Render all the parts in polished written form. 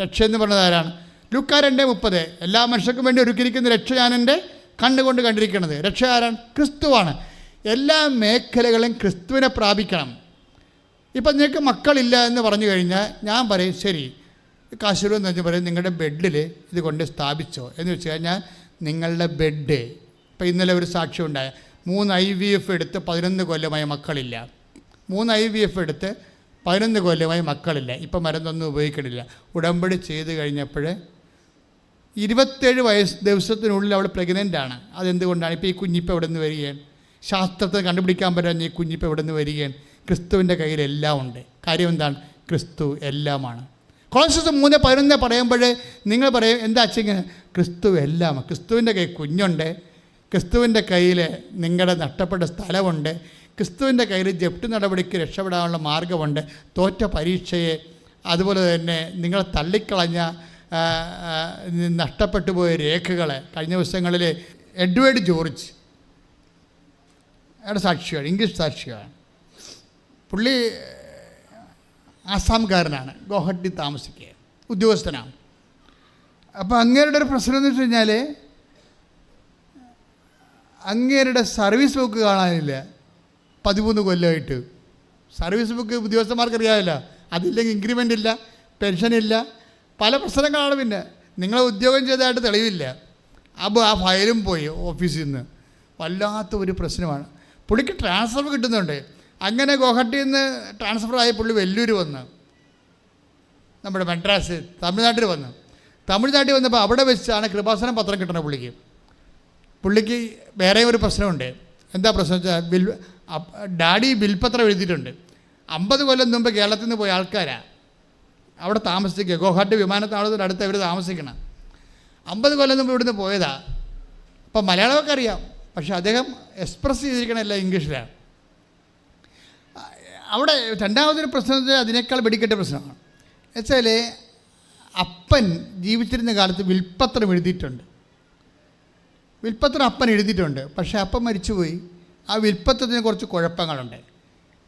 രക്ഷ എന്ന് പറഞ്ഞത് ആരാണ്? ലൂക്കാ 2:30. എല്ലാ മനുഷ്യർക്കും വേണ്ടി ഒരുക്കിയിരിക്കുന്ന രക്ഷ ഞാൻ എൻ്റെ കണ്ണുകൊണ്ട് കണ്ടിരിക്കുന്നത്. രക്ഷ ആരാണ്? ക്രിസ്തുവാണ്. എല്ലാ മേഖലകളും ക്രിസ്തുവിനെ പ്രാപിക്കണം. ഇപ്പം നിങ്ങൾക്ക് മക്കളില്ല എന്ന് പറഞ്ഞു കഴിഞ്ഞാൽ ഞാൻ പറയും ശരി, കാശുരൂ എന്ന് വെച്ച് പറയും നിങ്ങളുടെ ബെഡിൽ ഇത് കൊണ്ട് സ്ഥാപിച്ചോ എന്ന് വെച്ച് കഴിഞ്ഞാൽ നിങ്ങളുടെ ബെഡ്, ഇപ്പം ഇന്നലെ ഒരു സാക്ഷ്യം ഉണ്ടായ 3 IVF എടുത്ത് 11 കൊല്ലമായി മക്കളില്ല. 3 IVF എടുത്ത് 11 കൊല്ലമായി മക്കളില്ല. ഇപ്പം മരുന്നൊന്നും ഉപയോഗിക്കണില്ല. ഉടമ്പടി ചെയ്ത് കഴിഞ്ഞപ്പോൾ 27 ദിവസത്തിനുള്ളിൽ അവൾ പ്രഗ്നൻ്റാണ്. അതെന്തുകൊണ്ടാണ്? ഇപ്പോൾ ഈ കുഞ്ഞിപ്പം എവിടെ നിന്ന് വരികയാണ്? ശാസ്ത്രത്തെ കണ്ടുപിടിക്കാൻ പറ്റാൻ ഈ കുഞ്ഞിപ്പം എവിടെ നിന്ന് വരികയാണ്? ക്രിസ്തുവിൻ്റെ കയ്യിൽ എല്ലാം ഉണ്ട്. കാര്യം എന്താണ്? ക്രിസ്തു എല്ലാമാണ്. കൊളോസ്യസ് 3:11 പറയുമ്പോൾ നിങ്ങൾ പറയും എന്താ അച്ഛങ്ങനെ? ക്രിസ്തു എല്ലാം. ക്രിസ്തുവിൻ്റെ കയ്യിൽ കുഞ്ഞുണ്ട്, ക്രിസ്തുവിൻ്റെ കയ്യിൽ നിങ്ങളുടെ നഷ്ടപ്പെട്ട സ്ഥലമുണ്ട്, ക്രിസ്തുവിൻ്റെ കയ്യിൽ ജപ്തി നടപടിക്ക് രക്ഷപ്പെടാനുള്ള മാർഗമുണ്ട്, തോറ്റ പരീക്ഷയെ, അതുപോലെ തന്നെ നിങ്ങൾ തള്ളിക്കളഞ്ഞ നഷ്ടപ്പെട്ടു പോയ രേഖകൾ. കഴിഞ്ഞ ദിവസങ്ങളിൽ എഡ്വേർഡ് ജോർജ് അയാളുടെ സാക്ഷിയാണ്, ഇംഗ്ലീഷ് സാക്ഷിയാണ്. പുള്ളി ആസാംകാരനാണ്, ഗോഹട്ടി താമസിക്കുക, ഉദ്യോഗസ്ഥനാണ്. അപ്പോൾ അങ്ങേരുടെ ഒരു പ്രശ്നം എന്ന് വെച്ച് കഴിഞ്ഞാൽ അങ്ങേരുടെ സർവീസ് ബുക്ക് കാണാനില്ല. 13 കൊല്ലമായിട്ട് സർവീസ് ബുക്ക് ഉദ്യോഗസ്ഥന്മാർക്കറിയാമല്ല, അതില്ലെങ്കിൽ ഇൻക്രിമെൻ്റ് ഇല്ല, പെൻഷനില്ല, പല പ്രശ്നങ്ങളാണ്. പിന്നെ നിങ്ങൾ ഉദ്യോഗം ചെയ്തതായിട്ട് തെളിവില്ല. അപ്പോൾ ആ ഫയലും പോയി ഓഫീസിൽ നിന്ന്. വല്ലാത്ത ഒരു പ്രശ്നമാണ്. പുള്ളിക്ക് ട്രാൻസ്ഫർ കിട്ടുന്നുണ്ട്. അങ്ങനെ ഗോഹട്ടിയിൽ നിന്ന് ട്രാൻസ്ഫറായി പുള്ളി വെല്ലൂർ വന്ന് നമ്മുടെ മദ്രാസ് തമിഴ്നാട്ടിൽ വന്ന്. തമിഴ്നാട്ടിൽ വന്നപ്പോൾ അവിടെ വെച്ചാണ് കൃപാസനം പത്രം കിട്ടണത് പുള്ളിക്ക് വേറെ ഒരു പ്രശ്നമുണ്ട്. എന്താ പ്രശ്നം വെച്ചാൽ ഡാഡി ബിൽപത്രം എഴുതിയിട്ടുണ്ട്. 50 കൊല്ലം മുമ്പ് കേരളത്തിൽ നിന്ന് പോയ ആൾക്കാരാണ് അവിടെ താമസിക്കുക. ഗോഹട്ടി വിമാനത്താവളത്തിൻ്റെ അടുത്ത് അവർ താമസിക്കണം. 50 കൊല്ലം മുമ്പ് ഇവിടുന്ന് പോയതാ. അപ്പം മലയാളമൊക്കെ അറിയാം, പക്ഷെ അദ്ദേഹം എക്സ്പ്രസ് ചെയ്തിരിക്കണമല്ല ഇംഗ്ലീഷിലാണ്. അവിടെ രണ്ടാമതൊരു പ്രശ്നം വെച്ചാൽ അതിനേക്കാൾ വെടിക്കെട്ട പ്രശ്നമാണ്. വെച്ചാൽ അപ്പൻ ജീവിച്ചിരുന്ന കാലത്ത് വിൽപ്പത്രം എഴുതിയിട്ടുണ്ട്. വിൽപ്പത്രം അപ്പൻ എഴുതിയിട്ടുണ്ട്, പക്ഷേ അപ്പൻ മരിച്ചുപോയി. ആ വിൽപ്പത്രത്തിന് കുറച്ച് കുഴപ്പങ്ങളുണ്ട്.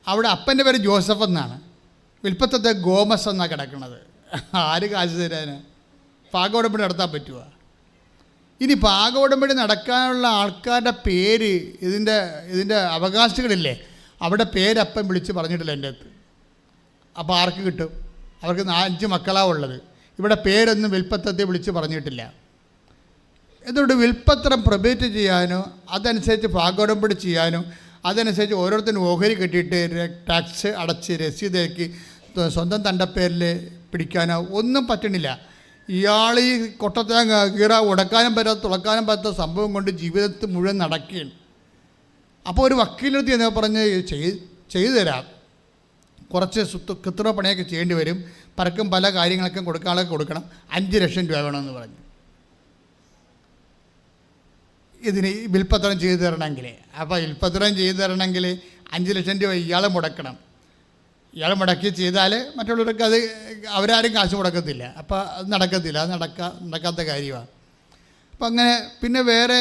അവിടെ അപ്പൻ്റെ പേര് ജോസഫ് എന്നാണ്, വിൽപ്പത്രത്തെ ഗോമസ് എന്നാണ് കിടക്കുന്നത്. ആര് കാശ് തരാന്? പാകോടമ്പടി നടത്താൻ പറ്റുമോ? ഇനി പാകോടമ്പടി നടക്കാനുള്ള ആൾക്കാരുടെ പേര്, ഇതിൻ്റെ അവകാശികളില്ലേ, അവിടെ പേരപ്പം വിളിച്ച് പറഞ്ഞിട്ടില്ല എൻ്റെ അടുത്ത്. അപ്പോൾ ആർക്ക് കിട്ടും? അവർക്ക് 5 മക്കളാണ് ഉള്ളത്. ഇവിടെ പേരൊന്നും വിൽപ്പത്രത്തെ വിളിച്ച് പറഞ്ഞിട്ടില്ല. എന്തുകൊണ്ട്? വിൽപ്പത്രം പ്രൊബേറ്റ് ചെയ്യാനോ അതനുസരിച്ച് പാകോടമ്പടി ചെയ്യാനോ അതനുസരിച്ച് ഓരോരുത്തരും ഓഹരി കെട്ടിയിട്ട് ടാക്സ് അടച്ച് രസീതാക്കി സ്വന്തം തണ്ടപ്പേരിൽ പിടിക്കാനോ ഒന്നും പറ്റണില്ല. ഇയാൾ ഈ കൊട്ടത്തേങ്ങ കീറ ഉടക്കാനും പറ്റാത്ത തുളക്കാനും പറ്റാത്ത സംഭവം കൊണ്ട് ജീവിതത്തിൽ മുഴുവൻ നടക്കുകയാണ്. അപ്പോൾ ഒരു വക്കീലെടുത്ത് എന്ന് പറഞ്ഞ് ചെയ്തു തരാം, കുറച്ച് കൃത്രിമ പണിയൊക്കെ ചെയ്യേണ്ടി വരും, പലർക്കും പല കാര്യങ്ങളൊക്കെ കൊടുക്കണം, 5 ലക്ഷം രൂപ വേണമെന്ന് പറഞ്ഞു ഇതിന് വിൽപ്പത്രം ചെയ്തു തരണമെങ്കിൽ. അപ്പോൾ വിൽപ്പത്രം ചെയ്തു തരണമെങ്കിൽ 5 ലക്ഷം രൂപ ഇയാൾ മുടക്കണം. ഇയാൾ മുടക്കി ചെയ്താൽ മറ്റുള്ളവർക്ക് അത് അവരാരും കാശ് മുടക്കത്തില്ല. അപ്പോൾ അത് നടക്കത്തില്ല, അത് നടക്കാത്ത കാര്യമാണ്. അപ്പം അങ്ങനെ പിന്നെ വേറെ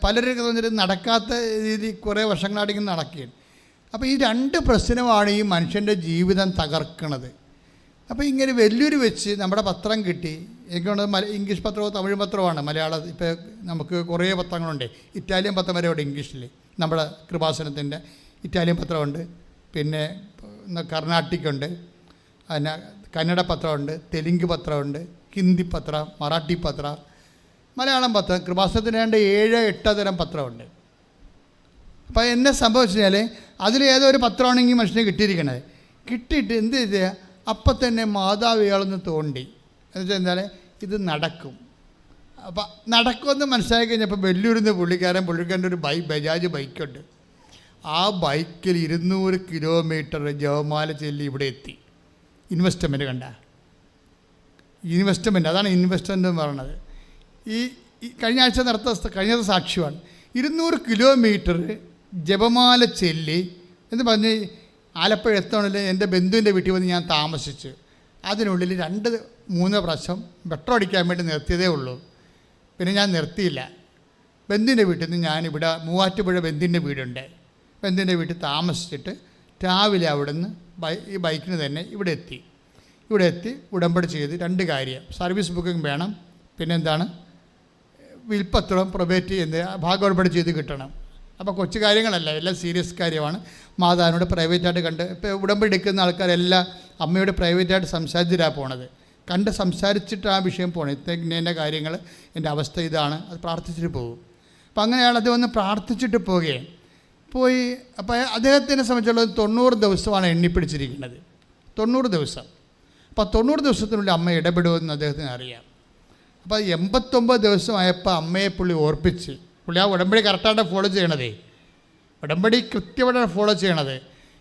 പലരൊക്കെ വന്നിട്ട് നടക്കാത്ത രീതി കുറേ വർഷങ്ങളായിട്ട് നടക്കുകയാണ്. അപ്പോൾ ഈ 2 പ്രശ്നമാണ് ഈ മനുഷ്യൻ്റെ ജീവിതം തകർക്കണത്. അപ്പോൾ ഇങ്ങനെ വെല്ലൂർ വെച്ച് നമ്മുടെ പത്രം കിട്ടി. എനിക്കുള്ളത് ഇംഗ്ലീഷ് പത്രവും തമിഴ് പത്രവുമാണ്. മലയാളം ഇപ്പോൾ നമുക്ക് കുറേ പത്രങ്ങളുണ്ട്. ഇറ്റാലിയൻ പത്രം വരെ ഉണ്ട് ഇംഗ്ലീഷിൽ. നമ്മുടെ കൃപാസനത്തിൻ്റെ ഇറ്റാലിയൻ പത്രമുണ്ട്, പിന്നെ കർണാട്ടിക്കുണ്ട്, പിന്നെ കന്നഡ പത്രമുണ്ട്, തെലുങ്ക് പത്രമുണ്ട്, ഹിന്ദി പത്രം, മറാഠി പത്രം, മലയാളം പത്രം. കൃപാസനത്തിന് 7-8 തരം പത്രമുണ്ട്. അപ്പോൾ എന്നെ സംഭവിച്ചു കഴിഞ്ഞാൽ അതിലേതോ ഒരു പത്രമാണെങ്കിൽ മനുഷ്യനെ കിട്ടിയിരിക്കണത്. കിട്ടിയിട്ട് എന്ത് ചെയ്യുക? അപ്പം തന്നെ മാതാവ് ഇയാളൊന്ന് തോണ്ടി എന്നുവെച്ചാൽ എന്താണ് ഇത് നടക്കും. അപ്പം നടക്കുമെന്ന് മനസ്സിലാക്കി കഴിഞ്ഞപ്പോൾ വെല്ലൂരിന്ന് പുള്ളിക്കാരൻ്റെ ഒരു ബജാജ് ബൈക്കുണ്ട്. ആ ബൈക്കിൽ 200 കിലോമീറ്റർ ജപമാല ചൊല്ലി ഇവിടെ എത്തി. ഇൻവെസ്റ്റ്മെൻറ്റ് കണ്ട ഇൻവെസ്റ്റ്മെൻറ്റ്, അതാണ് ഇൻവെസ്റ്റ്മെൻ്റ് എന്ന് പറയുന്നത്. ഈ കഴിഞ്ഞ ആഴ്ച കഴിഞ്ഞ സാക്ഷ്യമാണ്. 200 കിലോമീറ്റർ ജപമാല ചൊല്ലി എന്ന് പറഞ്ഞ് ആലപ്പുഴ എത്തണമെങ്കിൽ എൻ്റെ ബന്ധുവിൻ്റെ വീട്ടിൽ വന്ന് ഞാൻ താമസിച്ചു. അതിനുള്ളിൽ 2-3 പ്രാവശ്യം പെട്രോൾ അടിക്കാൻ വേണ്ടി നിർത്തിയതേ ഉള്ളൂ. പിന്നെ ഞാൻ നിർത്തിയില്ല. ബന്ധുവിൻ്റെ വീട്ടിൽ നിന്ന് ഞാനിവിടെ മൂവാറ്റുപുഴ ബന്ധുവിൻ്റെ വീടുണ്ട്. ബന്ധുവിൻ്റെ വീട്ടിൽ താമസിച്ചിട്ട് രാവിലെ അവിടെ നിന്ന് ഈ ബൈക്കിന് തന്നെ ഇവിടെ എത്തി. ഇവിടെ എത്തി ഉടമ്പടി ചെയ്ത് 2 കാര്യം, സർവീസ് ബുക്കിംഗ് വേണം, പിന്നെന്താണ് വിൽപ്പത്രം പ്രൊബേറ്റ് ചെയ്യുന്ന ഭാഗം ഉടമ്പടി ചെയ്ത് കിട്ടണം. അപ്പോൾ കൊച്ചു കാര്യങ്ങളല്ല, എല്ലാം സീരിയസ് കാര്യമാണ്. മാതാവിനോട് പ്രൈവറ്റായിട്ട് കണ്ട്, ഇപ്പോൾ ഉടമ്പടി എടുക്കുന്ന ആൾക്കാരെല്ലാം അമ്മയോട് പ്രൈവറ്റായിട്ട് സംസാരിച്ചിട്ടാണ് പോണത്. കണ്ട് സംസാരിച്ചിട്ട് ആ വിഷയം പോകണം. ഇന്ന കാര്യങ്ങൾ, എൻ്റെ അവസ്ഥ ഇതാണ്, അത് പ്രാർത്ഥിച്ചിട്ട് പോകും. അപ്പം അങ്ങനെയാണ് അത് വന്ന് പ്രാർത്ഥിച്ചിട്ട് പോയി. അപ്പോൾ അദ്ദേഹത്തിനെ സംബന്ധിച്ചുള്ളത് 90 ദിവസമാണ് എണ്ണിപ്പിടിച്ചിരിക്കുന്നത്. 90 ദിവസം. അപ്പോൾ 90 ദിവസത്തിനുള്ളിൽ അമ്മ ഇടപെടുമെന്ന് അദ്ദേഹത്തിന് അറിയാം. അപ്പോൾ 89 ദിവസമായപ്പോൾ അമ്മയെ പുള്ളി ഓർപ്പിച്ച്, പുള്ളി ആ ഉടമ്പടി കറക്റ്റായിട്ട് ഫോളോ ചെയ്യണതേ, ഉടമ്പടി കൃത്യമായിട്ടാണ് ഫോളോ ചെയ്യണത്.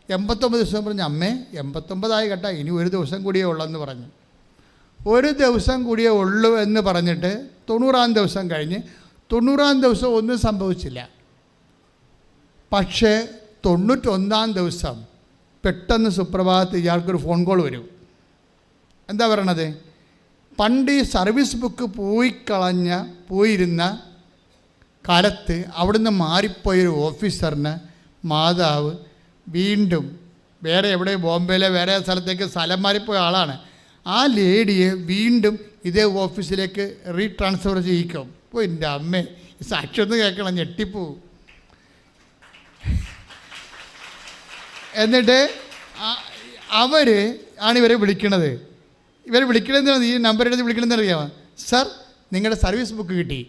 89 ദിവസം പറഞ്ഞ്, അമ്മേ 89 കേട്ടാ, ഇനി 1 ദിവസം കൂടിയേ ഉള്ളെന്ന് പറഞ്ഞു. 1 ദിവസം കൂടിയേ ഉള്ളൂ എന്ന് പറഞ്ഞിട്ട് 90-ാം ദിവസം കഴിഞ്ഞ് 90-ാം ദിവസം ഒന്നും സംഭവിച്ചില്ല. പക്ഷേ 91-ാം ദിവസം പെട്ടെന്ന് സുപ്രഭാതത്തിൽ ഇയാൾക്കൊരു ഫോൺ കോൾ വരും. എന്താ പറയണത്? പണ്ട് ഈ സർവീസ് ബുക്ക് പോയിരുന്ന കാലത്ത് അവിടുന്ന് മാറിപ്പോയൊരു ഓഫീസറിന് മാതാവ് വീണ്ടും വേറെ എവിടെ, ബോംബെയിലെ വേറെ സ്ഥലത്തേക്ക് സ്ഥലം മാറിപ്പോയ ആളാണ്. ആ ലേഡിയെ വീണ്ടും ഇതേ ഓഫീസിലേക്ക് റീട്രാൻസ്ഫർ ചെയ്യിക്കും. ഇപ്പോൾ എൻ്റെ അമ്മേ, സാക്ഷി ഒന്ന് കേൾക്കണം, ഞെട്ടിപ്പോവും. എന്നിട്ട് അവർ ആണ് ഇവരെ വിളിക്കണത്. ഇവരെ വിളിക്കണമെന്ന്, ഈ നമ്പർ എടുത്ത് വിളിക്കണമെന്ന് അറിയാമോ? സർ, നിങ്ങളുടെ സർവീസ് ബുക്ക് കിട്ടി,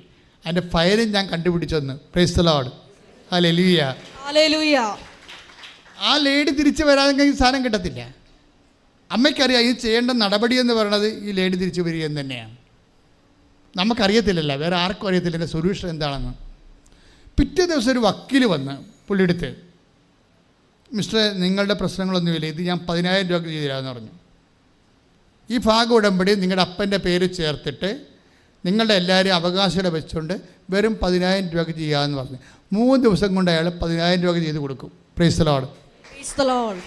അതിൻ്റെ ഫയലും ഞാൻ കണ്ടുപിടിച്ചെന്ന്. Praise the Lord. Hallelujah. Hallelujah. ആ ലേഡി തിരിച്ച് വരാതെങ്കിൽ സാധനം കിട്ടത്തില്ല. അമ്മയ്ക്കറിയാം ഈ ചെയ്യേണ്ട നടപടി എന്ന് പറയുന്നത് ഈ ലേഡി തിരിച്ച് വരിക എന്ന് തന്നെയാണ്. നമുക്കറിയത്തില്ലല്ലോ, വേറെ ആർക്കും അറിയത്തില്ല എൻ്റെ സൊല്യൂഷൻ എന്താണെന്ന്. പിറ്റേ ദിവസം ഒരു വക്കീൽ വന്ന് പുള്ളിയെടുത്ത്, മിസ്റ്റർ, നിങ്ങളുടെ പ്രശ്നങ്ങളൊന്നുമില്ല, ഇത് ഞാൻ 10,000 രൂപയ്ക്ക് ചെയ്തു തരാമെന്ന് പറഞ്ഞു. ഈ ഭാഗം ഉടമ്പടി നിങ്ങളുടെ അപ്പൻ്റെ പേര് ചേർത്തിട്ട് നിങ്ങളുടെ എല്ലാവരും അവകാശം വെച്ചുകൊണ്ട് വെറും 10,000 രൂപയ്ക്ക് ചെയ്യാമെന്ന് പറഞ്ഞു. 3 ദിവസം കൊണ്ട് അയാൾ 10,000 രൂപയ്ക്ക് ചെയ്ത് കൊടുക്കും. Price the Lord.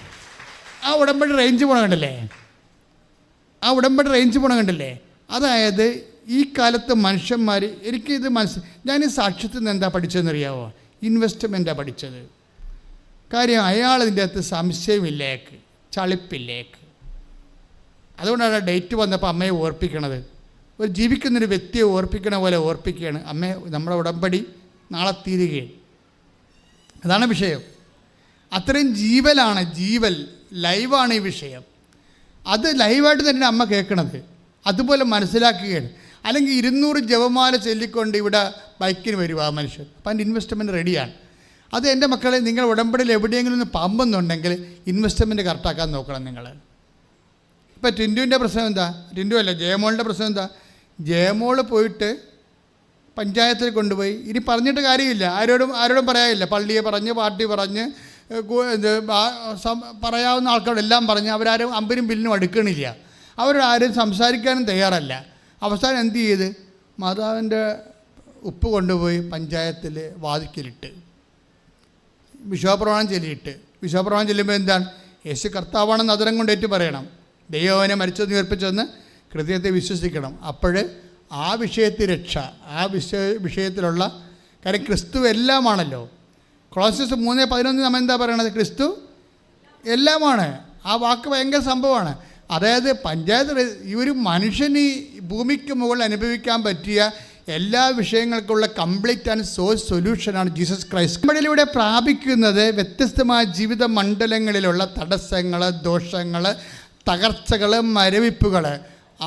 ആ ഉടമ്പടി റേഞ്ച് പോണ കണ്ടില്ലേ? ആ ഉടമ്പടി റേഞ്ച് പോണ കണ്ടില്ലേ? അതായത് ഈ കാലത്ത് മനുഷ്യന്മാർ, എനിക്കിത് ഞാൻ ഈ സാക്ഷ്യത്തിൽ നിന്ന് എന്താ പഠിച്ചതെന്നറിയാമോ? ഇൻവെസ്റ്റ്മെൻറ്റാണ് പഠിച്ചത്. കാര്യം അയാൾ ഇതിൻ്റെ അകത്ത് സംശയമില്ലേക്ക്, ചളിപ്പില്ലേക്ക്. അതുകൊണ്ടാണ് ഡേറ്റ് വന്നപ്പോൾ അമ്മയെ ഓർപ്പിക്കണത്. ഒരു ജീവിക്കുന്നൊരു വ്യക്തിയെ ഓർപ്പിക്കണ പോലെ ഓർപ്പിക്കുകയാണ്. അമ്മേ, നമ്മുടെ ഉടമ്പടി നാളെ തീരുകയാണ്. അതാണ് വിഷയം. അത്രയും ജീവൽ ലൈവാണ് ഈ വിഷയം. അത് ലൈവായിട്ട് തന്നെ അമ്മ കേൾക്കണത്, അതുപോലെ മനസ്സിലാക്കുകയാണ്. അല്ലെങ്കിൽ 200 ജപമാല ചൊല്ലിക്കൊണ്ട് ഇവിടെ ബൈക്കിന് വരും ആ മനുഷ്യൻ. അപ്പം അതിൻ്റെ ഇൻവെസ്റ്റ്മെൻറ്റ് റെഡിയാണ്. അത് എൻ്റെ മക്കളെ, നിങ്ങൾ ഉടമ്പടിയിൽ എവിടെയെങ്കിലും ഒന്ന് പമ്പെന്നുണ്ടെങ്കിൽ ഇൻവെസ്റ്റ്മെൻറ്റ് കറക്റ്റാക്കാൻ നോക്കണം നിങ്ങൾ. ഇപ്പോൾ ടിൻറ്റുവിൻ്റെ പ്രശ്നം എന്താ? ടിൻറ്റു അല്ല, ജയമോളുടെ പ്രശ്നം എന്താ? ജയമോള് പോയിട്ട് പഞ്ചായത്തിൽ കൊണ്ടുപോയി, ഇനി പറഞ്ഞിട്ട് കാര്യമില്ല, ആരോടും പറയാനില്ല. പള്ളിയെ പറഞ്ഞ്, പാർട്ടി പറഞ്ഞ്, പറയാവുന്ന ആൾക്കാരോടെല്ലാം പറഞ്ഞ് അവരാരും അമ്പനും ബില്ലിനും അടുക്കണില്ല. അവരാരും സംസാരിക്കാനും തയ്യാറല്ല. അവസാനം എന്ത് ചെയ്ത്, മാതാവിൻ്റെ ഉപ്പ് കൊണ്ടുപോയി പഞ്ചായത്തിൽ വാതിക്കലിട്ട് വിശ്വാസപ്രമാണം ചൊല്ലിയിട്ട്, വിശ്വാസപ്രമാണം ചെല്ലുമ്പോൾ എന്താണ്? യേശു കർത്താവാണെന്ന് അതിരം കൊണ്ടേറ്റ് പറയണം. ദൈവം അവനെ മരിച്ചെന്ന് ഉയർപ്പിച്ചെന്ന് ഹൃദയത്തെ വിശ്വസിക്കണം. അപ്പോൾ ആ വിഷയത്തിൽ രക്ഷ, ആ വിഷയത്തിലുള്ള കാര്യം ക്രിസ്തു എല്ലാമാണല്ലോ. കൊളോസ്യസ് 3:11 നമ്മൾ എന്താ പറയണത്? ക്രിസ്തു എല്ലാമാണ്. ആ വാക്ക് ഭയങ്കര സംഭവമാണ്. അതായത് പഞ്ചായത്ത്, ഈ ഒരു മനുഷ്യന് ഈ ഭൂമിക്ക് മുകളിൽ അനുഭവിക്കാൻ പറ്റിയ എല്ലാ വിഷയങ്ങൾക്കുള്ള കംപ്ലീറ്റ് ആൻഡ് സോഴ്സ് സൊല്യൂഷനാണ് ജീസസ് ക്രൈസ്റ്റ്. നമ്മളിലൂടെ പ്രാപിക്കുന്നത് വ്യത്യസ്തമായ ജീവിത മണ്ഡലങ്ങളിലുള്ള തടസ്സങ്ങൾ, ദോഷങ്ങൾ, തകർച്ചകൾ, മരവിപ്പുകൾ,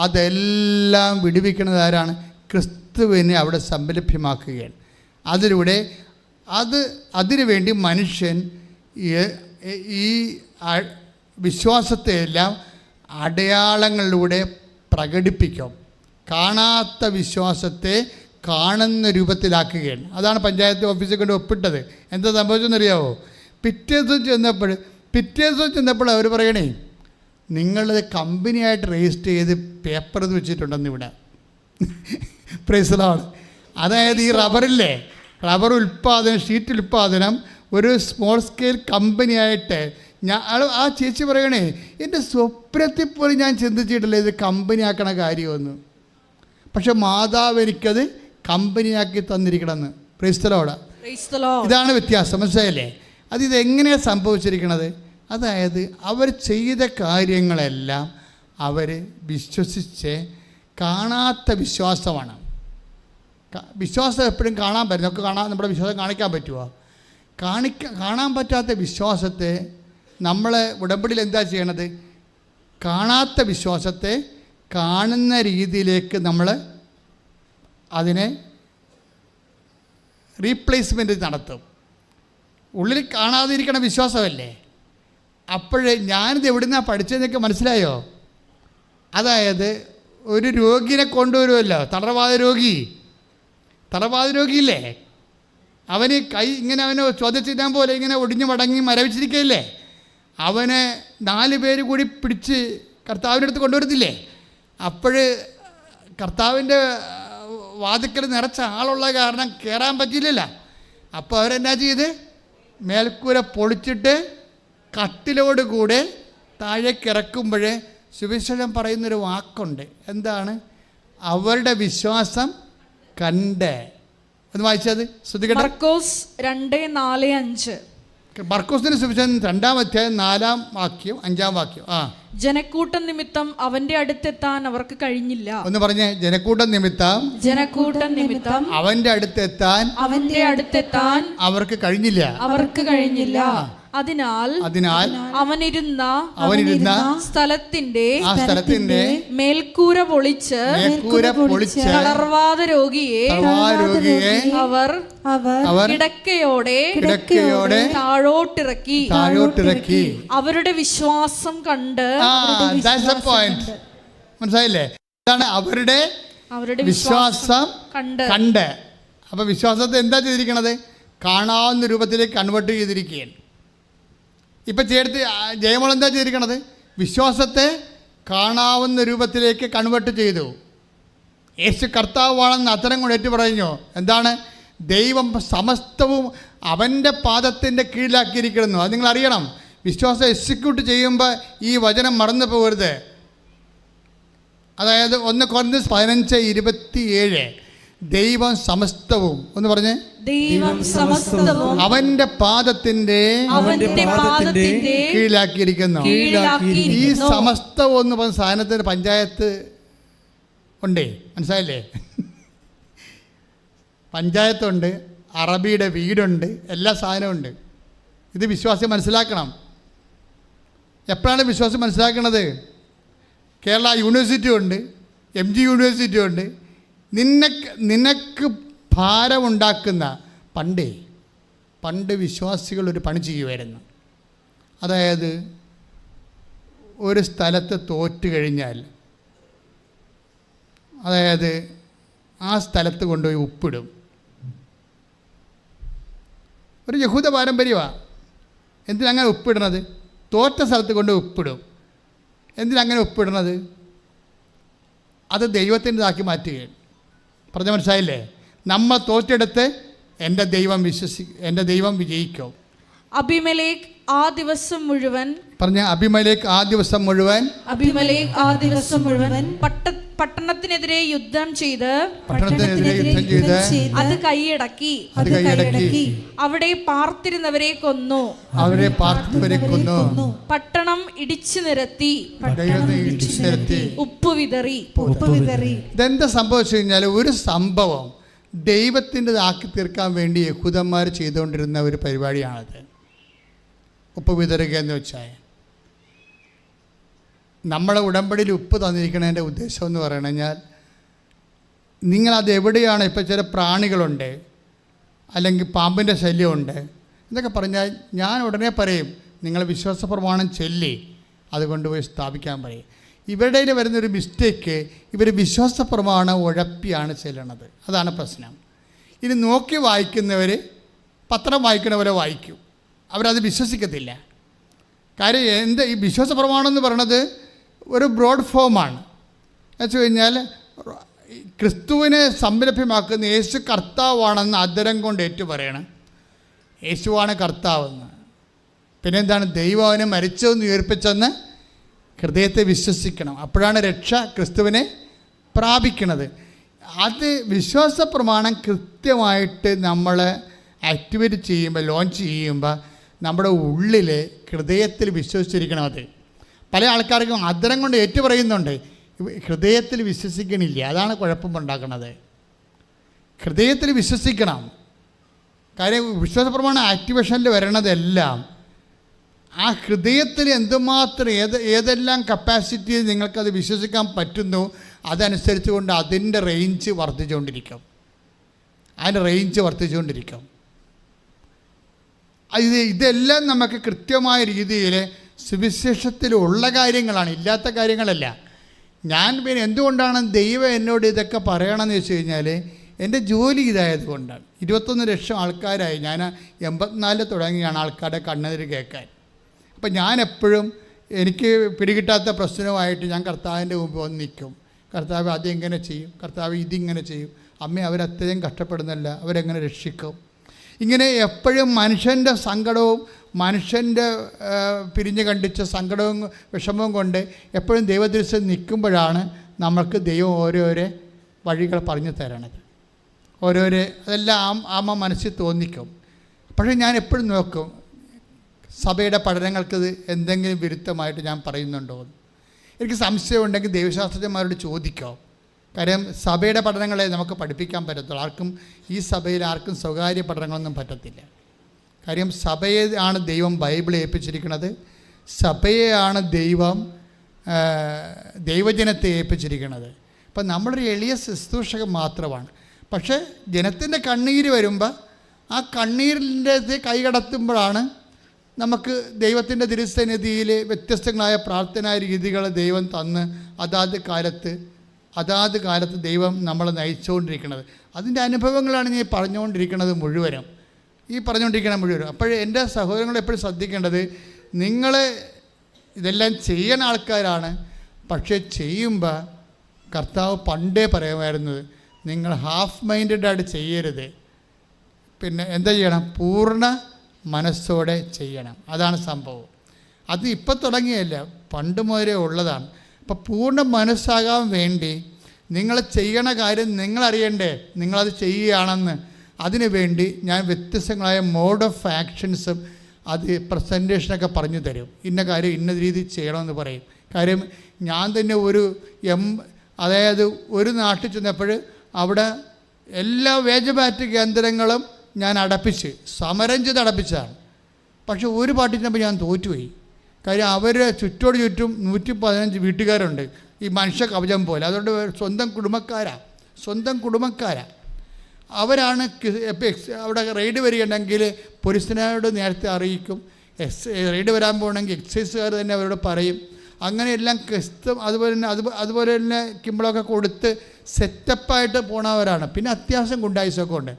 അതെല്ലാം വിടുവിക്കുന്നത് ആരാണ്? ക്രിസ്തുവിനെ അവിടെ സംലഭ്യമാക്കുകയാണ്. അതിലൂടെ അതിനുവേണ്ടി മനുഷ്യൻ ഈ വിശ്വാസത്തെയെല്ലാം അടയാളങ്ങളിലൂടെ പ്രകടിപ്പിക്കും. കാണാത്ത വിശ്വാസത്തെ കാണുന്ന രൂപത്തിലാക്കുകയാണ്. അതാണ് പഞ്ചായത്ത് ഓഫീസിൽ കൊണ്ട് ഒപ്പിട്ടത്. എന്താ സംഭവിച്ചെന്നറിയാവോ? പിറ്റേ ദിവസം ചെന്നപ്പോൾ അവർ പറയണേ, നിങ്ങളത് കമ്പനിയായിട്ട് രജിസ്റ്റർ ചെയ്ത് പേപ്പർ വെച്ചിട്ടുണ്ടെന്ന് ഇവിടെ. Price the Lord. അതായത് ഈ റബ്ബറില്ലേ, റബ്ബർ ഉൽപ്പാദനം, ഷീറ്റ് ഉൽപ്പാദനം ഒരു സ്മോൾ സ്കെയിൽ കമ്പനിയായിട്ട് ആ ചേച്ചി പറയണേ, എൻ്റെ സ്വപ്നത്തിൽ പോലും ഞാൻ ചിന്തിച്ചിട്ടില്ല ഇത് കമ്പനിയാക്കണ കാര്യമൊന്ന്. പക്ഷെ മാതാവ് എനിക്കത് കമ്പനിയാക്കി തന്നിരിക്കണമെന്ന്. Praise the Lord. ഇതാണ് വ്യത്യാസം, മനസ്സിലായല്ലേ? ഇതെങ്ങനെയാണ് സംഭവിച്ചിരിക്കണത്? അതായത് അവർ ചെയ്ത കാര്യങ്ങളെല്ലാം അവർ വിശ്വസിച്ച് കാണാത്ത വിശ്വാസമാണ്. വിശ്വാസം എപ്പോഴും കാണാൻ പറ്റും. നമുക്ക് നമ്മുടെ വിശ്വാസം കാണിക്കാൻ പറ്റുമോ? കാണാൻ പറ്റാത്ത വിശ്വാസത്തെ നമ്മൾ ഉടമ്പടിയിൽ എന്താ ചെയ്യണത്? കാണാത്ത വിശ്വാസത്തെ കാണുന്ന രീതിയിലേക്ക് നമ്മൾ അതിനെ റീപ്ലേസ്മെൻറ്റ് നടത്തും. ഉള്ളിൽ കാണാതിരിക്കണ വിശ്വാസമല്ലേ. അപ്പോഴേ ഞാനിത് എവിടെ നിന്നാണ് പഠിച്ചതെന്നൊക്കെ മനസ്സിലായോ? അതായത് ഒരു രോഗിനെ കൊണ്ടുവരുമല്ലോ, തളർവാദ രോഗിയില്ലേ, അവന് കൈ ഇങ്ങനെ അവന് ചോദ്യചിഹ്നം പോലെ ഇങ്ങനെ ഒടിഞ്ഞു മടങ്ങി മരവിച്ചിരിക്കുകയില്ലേ, അവനെ 4 പേര് കൂടി പിടിച്ച് കർത്താവിൻ്റെ അടുത്ത് കൊണ്ടുവരത്തില്ലേ? അപ്പോൾ കർത്താവിൻ്റെ വാതിക്കൽ നിറച്ച ആളുള്ള കാരണം കയറാൻ പറ്റില്ലല്ലോ. അപ്പോൾ അവരെന്നാ ചെയ്ത് മേൽക്കൂര പൊളിച്ചിട്ട് കട്ടിലോട് കൂടെ താഴേക്ക് ഇറക്കുമ്പോഴേ സുവിശേഷം പറയുന്നൊരു വാക്കുണ്ട്. എന്താണ്? അവരുടെ വിശ്വാസം കണ്ട്. ഒന്ന് വായിച്ചത് ശ്രദ്ധിക്കട്ടെ. മർക്കോസ് 2:4-5. മർക്കോസിന്റെ സുവിശേഷം 2-ാം അധ്യായം 4-ാം വാക്യം 5-ാം വാക്യം. ജനക്കൂട്ടം നിമിത്തം അവന്റെ അടുത്തെത്താൻ അവർക്ക് കഴിഞ്ഞില്ല. ഒന്ന് പറഞ്ഞേ. ജനക്കൂട്ടം നിമിത്തം അവന്റെ അടുത്തെത്താൻ അവർക്ക് കഴിഞ്ഞില്ല. അതിനാൽ അവനിരുന്ന സ്ഥലത്തിന്റെ മേൽക്കൂര പൊളിച്ച് തളർവാദ രോഗിയെ അവർ കിടക്കയോടെ താഴോട്ടിറക്കി. അവരുടെ വിശ്വാസം കണ്ട്. മനസ്സിലായില്ലേ? ഇതാണ് അവരുടെ വിശ്വാസം കണ്ട്. അപ്പൊ വിശ്വാസത്തെ എന്താ ചെയ്തിരിക്കണത്? കാണാവുന്ന രൂപത്തിലേക്ക് കൺവേർട്ട് ചെയ്തിരിക്കുകയാണ്. ഇപ്പം ചേർത്ത് ജയമോൾ എന്താ ചെയ്തിരിക്കണത്? വിശ്വാസത്തെ കാണാവുന്ന രൂപത്തിലേക്ക് കൺവേർട്ട് ചെയ്തു. യേശു കർത്താവാണെന്ന് അത്തരം കൊണ്ട് ഏറ്റു പറഞ്ഞു. എന്താണ്? ദൈവം സമസ്തവും അവൻ്റെ പാദത്തിൻ്റെ കീഴിലാക്കിയിരിക്കുന്നു. അത് നിങ്ങൾ അറിയണം. വിശ്വാസം എക്സിക്യൂട്ട് ചെയ്യുമ്പോൾ ഈ വചനം മറന്നു പോകരുത്. അതായത് 1 കൊരിന്ത്യർ 15:27 ദൈവം സമസ്തവും ഒന്ന് പറഞ്ഞേ. ദൈവം സമസ്തവും അവന്റെ പാദത്തിന്റെ കീഴിലാക്കിയിരിക്കുന്നു. ഈ സമസ്തവും എന്ന് പറഞ്ഞ സാധനത്തിന് പഞ്ചായത്ത് ഉണ്ടേ, മനസ്സിലായില്ലേ? പഞ്ചായത്തുണ്ട്, അറബിയുടെ വീടുണ്ട്, എല്ലാ സാധനവും ഉണ്ട്. ഇത് വിശ്വാസി മനസ്സിലാക്കണം. എപ്പോഴാണ് വിശ്വാസം മനസ്സിലാക്കണത്? കേരള യൂണിവേഴ്സിറ്റി ഉണ്ട്, MG യൂണിവേഴ്സിറ്റി ഉണ്ട്. നിനക്ക് ഭാരമുണ്ടാക്കുന്ന പണ്ട് വിശ്വാസികൾ ഒരു പണി ചെയ്യുമായിരുന്നു. അതായത് ഒരു സ്ഥലത്ത് തോറ്റു കഴിഞ്ഞാൽ അതായത് ആ സ്ഥലത്ത് കൊണ്ടുപോയി ഉപ്പിടും. ഒരു യഹൂദ പാരമ്പര്യമാണ്. എന്തിനങ്ങനെ ഉപ്പിടണത്? തോറ്റ സ്ഥലത്ത് കൊണ്ടുപോയി ഉപ്പിടും. എന്തിനങ്ങനെ ഉപ്പിടണത്? അത് ദൈവത്തിൻ്റെതാക്കി മാറ്റുകയാണ്. പറഞ്ഞ മനസ്സിലായില്ലേ? നമ്മൾ തോറ്റെടുത്ത് എൻ്റെ ദൈവം വിജയിക്കും. അബിമേലെക്ക് ആ ദിവസം മുഴുവൻ പട്ടണത്തിനെതിരെ യുദ്ധം ചെയ്ത് അത് കൈയടക്കി അവിടെ പാർത്തിരുന്നവരെ കൊന്നു. പട്ടണം ഇടിച്ചു നിരത്തി ഉപ്പ് വിതറി. ഇതെന്താ സംഭവിച്ചു കഴിഞ്ഞാൽ, ഒരു സംഭവം ദൈവത്തിൻ്റെതാക്കി തീർക്കാൻ വേണ്ടി യഹൂദന്മാർ ചെയ്തുകൊണ്ടിരുന്ന ഒരു പരിപാടിയാണത്. ഉപ്പ് വിതറുക എന്ന് വെച്ചാൽ നമ്മളെ ഉടമ്പടിയിൽ ഉപ്പ് തന്നിരിക്കുന്നതിൻ്റെ ഉദ്ദേശം എന്ന് പറഞ്ഞു കഴിഞ്ഞാൽ, നിങ്ങളത് എവിടെയാണ്, ഇപ്പോൾ ചില പ്രാണികളുണ്ട്, അല്ലെങ്കിൽ പാമ്പിൻ്റെ ശല്യമുണ്ട് എന്നൊക്കെ പറഞ്ഞാൽ ഞാൻ ഉടനെ പറയും, നിങ്ങൾ വിശ്വാസ പ്രമാണം ചൊല്ലി അത് കൊണ്ടുപോയി സ്ഥാപിക്കാൻ പറയും. ഇവരുടെ വരുന്നൊരു മിസ്റ്റേക്ക്, ഇവർ വിശ്വാസ പ്രമാണം ഉഴപ്പിയാണ് ചെല്ലണത്. അതാണ് പ്രശ്നം. ഇനി നോക്കി വായിക്കുന്നവർ പത്രം വായിക്കണ പോലെ വായിക്കും, അവരത് വിശ്വസിക്കത്തില്ല. കാര്യം ഈ വിശ്വാസ പ്രമാണം എന്ന് പറയണത് ഒരു ബ്രോഡ് ഫോമാണ്. എന്ന് വെച്ച് കഴിഞ്ഞാൽ ക്രിസ്തുവിനെ സംരഭ്യമാക്കുന്ന യേശു കർത്താവാണെന്ന് അധരം കൊണ്ട് ഏറ്റു പറയണം. യേശുവാണ് കർത്താവെന്ന്. പിന്നെന്താണ്? ദൈവം അവനെ മരിച്ചതെന്ന് ഉയർപ്പിച്ചെന്ന് ഹൃദയത്തെ വിശ്വസിക്കണം. അപ്പോഴാണ് രക്ഷ ക്രിസ്തുവിനെ പ്രാപിക്കുന്നത്. അത് വിശ്വാസ പ്രമാണം കൃത്യമായിട്ട് നമ്മൾ ആക്ടിവേറ്റ് ചെയ്യുമ്പോൾ, ലോഞ്ച് ചെയ്യുമ്പോൾ നമ്മുടെ ഉള്ളിൽ ഹൃദയത്തിൽ വിശ്വസിച്ചിരിക്കണം. അത് പല ആൾക്കാർക്കും അധരം കൊണ്ട് ഏറ്റു പറയുന്നുണ്ട്, ഹൃദയത്തിൽ വിശ്വസിക്കണില്ല. അതാണ് കുഴപ്പമുണ്ടാക്കുന്നത്. ഹൃദയത്തിൽ വിശ്വസിക്കണം. കാര്യം വിശ്വാസപ്രമാണ ആക്ടിവേഷനിൽ വരണതെല്ലാം ആ ഹൃദയത്തിൽ എന്തുമാത്രം ഏതെല്ലാം കപ്പാസിറ്റിയിൽ നിങ്ങൾക്കത് വിശ്വസിക്കാൻ പറ്റുന്നു അതനുസരിച്ച് കൊണ്ട് അതിൻ്റെ റേഞ്ച് വർദ്ധിച്ചുകൊണ്ടിരിക്കും. ഇതെല്ലാം നമുക്ക് കൃത്യമായ രീതിയിൽ സുവിശേഷത്തിലുള്ള കാര്യങ്ങളാണ്, ഇല്ലാത്ത കാര്യങ്ങളല്ല. ഞാൻ പിന്നെ എന്തുകൊണ്ടാണ് ദൈവം എന്നോട് ഇതൊക്കെ പറയണമെന്ന് വെച്ച് കഴിഞ്ഞാൽ എൻ്റെ ജോലി ഇതായത് കൊണ്ടാണ്. 21 ലക്ഷം ആൾക്കാരായി. ഞാൻ 84 തുടങ്ങിയാണ് ആൾക്കാരുടെ കണ്ണുനീര് കേൾക്കാൻ. അപ്പം ഞാൻ എപ്പോഴും എനിക്ക് പിടികിട്ടാത്ത പ്രശ്നവുമായിട്ട് ഞാൻ കർത്താവിൻ്റെ മുമ്പ് വന്ന് നിൽക്കും. കർത്താവ് അതെങ്ങനെ ചെയ്യും, കർത്താവ് ഇതിങ്ങനെ ചെയ്യും, അമ്മ അവരത്രയും കഷ്ടപ്പെടുന്നില്ല, അവരെങ്ങനെ രക്ഷിക്കും. ഇങ്ങനെ എപ്പോഴും മനുഷ്യൻ്റെ സങ്കടവും മനുഷ്യൻ്റെ പിരിഞ്ഞു കണ്ടിച്ച സങ്കടവും വിഷമവും കൊണ്ട് എപ്പോഴും ദൈവദൃശ്യം നിൽക്കുമ്പോഴാണ് നമുക്ക് ദൈവം ഓരോരോ വഴികൾ പറഞ്ഞു തരണത്. അതെല്ലാം ആമ മനസ്സിൽ തോന്നിക്കും. പക്ഷേ ഞാൻ എപ്പോഴും നോക്കും സഭയുടെ പഠനങ്ങൾക്കിത് എന്തെങ്കിലും വിരുദ്ധമായിട്ട് ഞാൻ പറയുന്നുണ്ടോ എന്ന്. എനിക്ക് സംശയമുണ്ടെങ്കിൽ ദൈവശാസ്ത്രജ്ഞന്മാരോട് ചോദിക്കാം. കാര്യം സഭയുടെ പഠനങ്ങളെ നമുക്ക് പഠിപ്പിക്കാൻ പറ്റത്തുള്ളൂ. ആർക്കും ഈ സഭയിൽ ആർക്കും സ്വകാര്യ പഠനങ്ങളൊന്നും പറ്റത്തില്ല. കാര്യം സഭയെ ആണ് ദൈവം ബൈബിൾ ഏൽപ്പിച്ചിരിക്കുന്നത്, സഭയെയാണ് ദൈവജനത്തെ ഏൽപ്പിച്ചിരിക്കുന്നത്. അപ്പം നമ്മളൊരു എളിയ ശുശ്രൂഷകൻ മാത്രമാണ്. പക്ഷേ ജനത്തിൻ്റെ കണ്ണീര് വരുമ്പോൾ ആ കണ്ണീരിൻ്റെ കൈകടത്തുമ്പോഴാണ് നമുക്ക് ദൈവത്തിൻ്റെ തിരുസന്നിധിയിൽ വ്യത്യസ്തങ്ങളായ പ്രാർത്ഥനാ രീതികൾ ദൈവം തന്ന് അതാത് കാലത്ത് ദൈവം നമ്മളെ നയിച്ചുകൊണ്ടിരിക്കുന്നത്. അതിൻ്റെ അനുഭവങ്ങളാണ് ഞാൻ പറഞ്ഞുകൊണ്ടിരിക്കുന്നത് മുഴുവനും. അപ്പോൾ എൻ്റെ സഹോദരങ്ങൾ എപ്പോഴും ശ്രദ്ധിക്കേണ്ടത്, നിങ്ങൾ ഇതെല്ലാം ചെയ്യുന്ന ആൾക്കാരാണ്. പക്ഷേ ചെയ്യുമ്പോൾ കർത്താവ് പണ്ടേ പറയുമായിരുന്നത് നിങ്ങൾ ഹാഫ് മൈൻഡഡായിട്ട് ചെയ്യരുത്. പിന്നെ എന്താ ചെയ്യണം? പൂർണ്ണ മനസ്സോടെ ചെയ്യണം. അതാണ് സംഭവം. അത് ഇപ്പം തുടങ്ങിയല്ല, പണ്ട് മുതലേ ഉള്ളതാണ്. അപ്പോൾ പൂർണ്ണ മനസ്സാകാൻ വേണ്ടി നിങ്ങൾ ചെയ്യണ കാര്യം നിങ്ങളറിയണ്ടേ, നിങ്ങളത് ചെയ്യുകയാണെന്ന്. അതിനു വേണ്ടി ഞാൻ വ്യത്യസ്തങ്ങളായ മോഡ് ഓഫ് ആക്ഷൻസും അത് പ്രസൻറ്റേഷനൊക്കെ പറഞ്ഞു തരും. ഇന്ന കാര്യം ഇന്ന രീതിയിൽ ചെയ്യണമെന്ന് പറയും. കാര്യം ഞാൻ തന്നെ അതായത് ഒരു നാട്ടിൽ ചെന്നപ്പോൾ അവിടെ എല്ലാ വേജബാറ്റ് കേന്ദ്രങ്ങളും ഞാൻ സമരം ചെയ്ത് അടപ്പിച്ചതാണ്. പക്ഷെ ഒരു പാർട്ടി ചെന്നപ്പോൾ ഞാൻ തോറ്റുപോയി. കാര്യം അവർ ചുറ്റോട് ചുറ്റും 115 വീട്ടുകാരുണ്ട്, ഈ മനുഷ്യ കവചം പോലെ. അതുകൊണ്ട് സ്വന്തം കുടുംബക്കാരാ അവരാണ്. അവിടെ റെയ്ഡ് വരികയുണ്ടെങ്കിൽ പോലീസിനോട് നേരത്തെ അറിയിക്കും. റെയ്ഡ് വരാൻ പോകണമെങ്കിൽ എക്സൈസുകാർ തന്നെ അവരോട് പറയും. അങ്ങനെയെല്ലാം അതുപോലെ തന്നെ കിമ്പളൊക്കെ കൊടുത്ത് സെറ്റപ്പായിട്ട് പോണവരാണ്. പിന്നെ അത്യാവശ്യം ഗുണ്ടായുസൊക്കെ ഉണ്ട്.